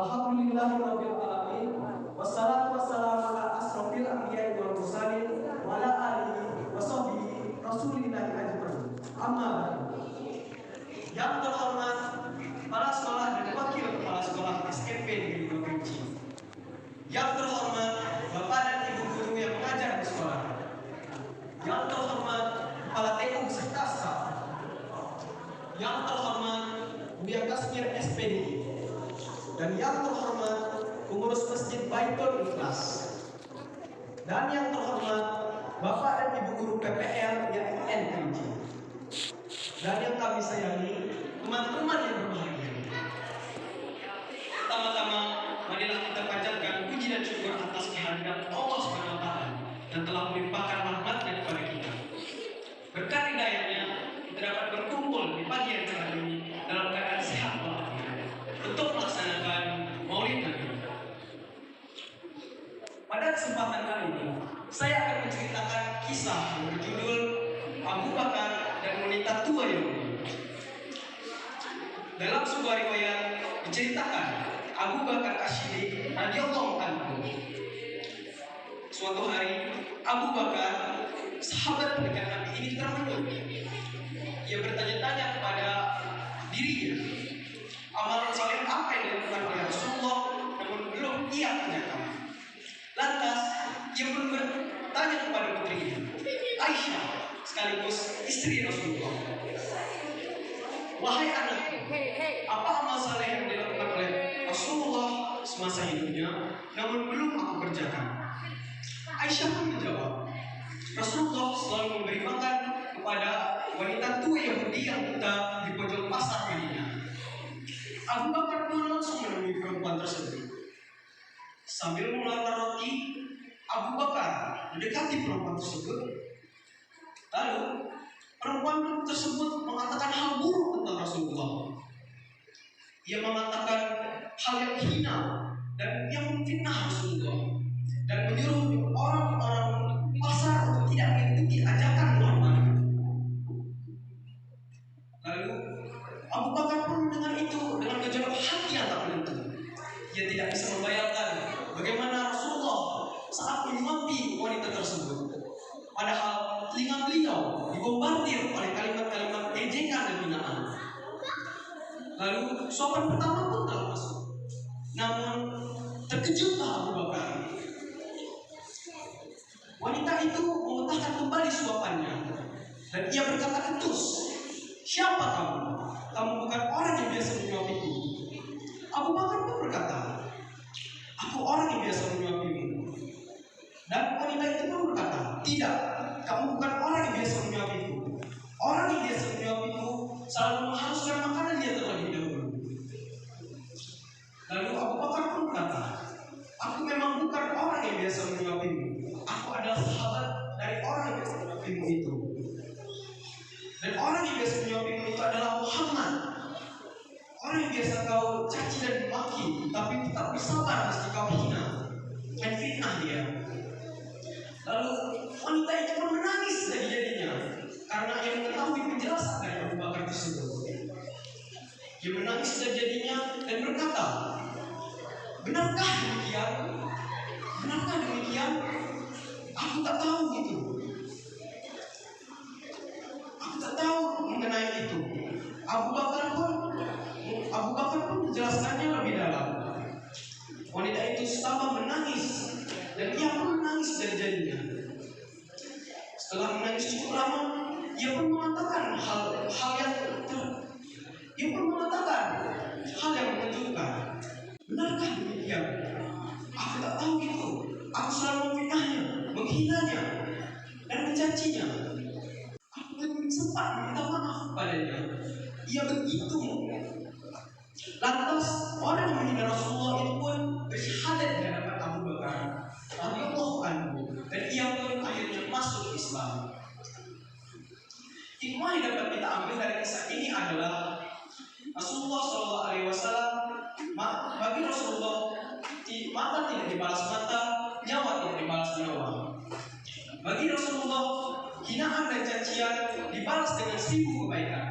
Alhamdulillahirabbil alamin. Wassalatu wassalamu ala asrofil anbiya'i wal mursalin wa ala alihi wa sahbihi rasulillahi ajmain. Amma ba'du. Yang terhormat kepala sekolah dan wakil kepala sekolah SMP Negeri 2 Kerinci. Yang terhormat Bapak dan Ibu guru yang mengajar di sekolah. Yang terhormat kepala TU beserta staf. Yang terhormat Buya Kasmir SPD. Dan yang terhormat pengurus Masjid Baitul Ikhlas. Dan yang terhormat Bapak dan Ibu guru PPL YIN Kerinci. Dan yang kami sayangi teman-teman yang berbahagia. Pertama-tama marilah kita panjatkan puji dan syukur atas kehadiran Allah SWT yang telah melimpahkan rahmatnya kepada kita. Berkat hidayahnya kita dapat berkumpul di pagi yang cerah ini dalam keadaan sehat walafiat untuk melaksanakan Maulid Nabi. Pada kesempatan kali ini saya akan menceritakan kisah yang berjudul Abu Bakar dan wanita tua yang mulia. Dalam sebuah riwayat diceritakan Abu Bakar Asy-Siddiq radhiyallahu anhu. Suatu hari Abu Bakar, sahabat pendekat Nabi ini termenung. Ia bertanya-tanya kepada dirinya, amalan saleh apa yang dilakukan oleh Rasulullah namun belum ia tanyakan. Lantas ia pun bertanya kepada putrinya Aisyah, sekaligus istri Rasulullah, wahai anakku, apa amal saleh yang dilakukan oleh Rasulullah semasa hidupnya namun belum aku kerjakan? Aisyah pun menjawab, Rasulullah selalu memberi makan kepada wanita tua Yahudi yang buta di pojok pasar Madinah. Abu Bakar pun langsung menemui perempuan tersebut. Sambil mengeluarkan roti, Abu Bakar mendekati perempuan tersebut. Lalu perempuan tersebut mengatakan hal buruk tentang Rasulullah. Ia mengatakan hal yang hina dan yang memfitnah Rasulullah dan menyuruh orang-orang pasar untuk tidak mengikuti ajakan Muhammad. Lalu Abu Bakar pun mendengar itu dengan gejolak hati yang tak menentu. Ia tidak bisa membayangkan bagaimana Rasulullah saat menyuapi wanita tersebut. Padahal telinga beliau dibombardir oleh kalimat-kalimat ejekan dan hinaan. Lalu suapan pertama pun telah masuk. Namun terkejutlah Abu Bakar. Wanita itu memuntahkan kembali suapannya dan ia berkata ketus, siapa kamu? Kamu bukan orang yang biasa menyuapiku. Abu Bakar pun berkata, aku orang yang biasa menyuapimu. Dan wanita itu pun berkata, tidak, kamu bukan orang yang biasa menyuapiku. Orang yang biasa menyuapiku selalu mengharuskan makanan dia terlebih dahulu. Lalu Abu Bakar pun berkata, aku memang bukan orang yang biasa menyuapimu. Aku adalah sahabat dari orang yang biasa menyuapimu itu. Dan orang yang biasa menyuapimu itu adalah Muhammad. Orang yang biasa kau caci dan maki, tapi tetap bersabar meski kau hina dan fitnah dia. Lalu wanita itu pun menangis jadi-jadinya karena ia mengetahui penjelasan dari Abu Bakar tersebut. Ia menangis jadi-jadinya dan berkata, benarkah demikian? Benarkah demikian? Aku tak tahu itu. Aku tak tahu mengenai itu. Abu Bakar pun menjelaskannya lebih dalam. Wanita itu tambah menangis dan ia pun menangis jadi-jadinya. Setelah menangis cukup lama, ia pun mengatakan hal yang mengejutkan. Benarkah demikian? Aku tak tahu itu. Aku selalu memfitnahnya, menghinanya, dan mencacinya. Aku belum sempat meminta maaf padanya. Ia begitu. Lantas orang yang menghina Rasulullah itu pun bersyahadat di hadapan Abu Bakar radhiyallahu anhu, dan ia pun akhirnya masuk Islam. Hikmah yang dapat kita ambil dari kisah ini adalah Rasulullah SAW, bagi Rasulullah mata tidak dibalas mata, nyawa tidak dibalas nyawa. Bagi Rasulullah hinaan dan cacian dibalas dengan 1000 kebaikan.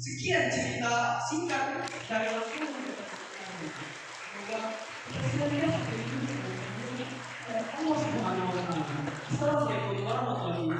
Sekian cerita singkat dari Rasulullah. sahbihi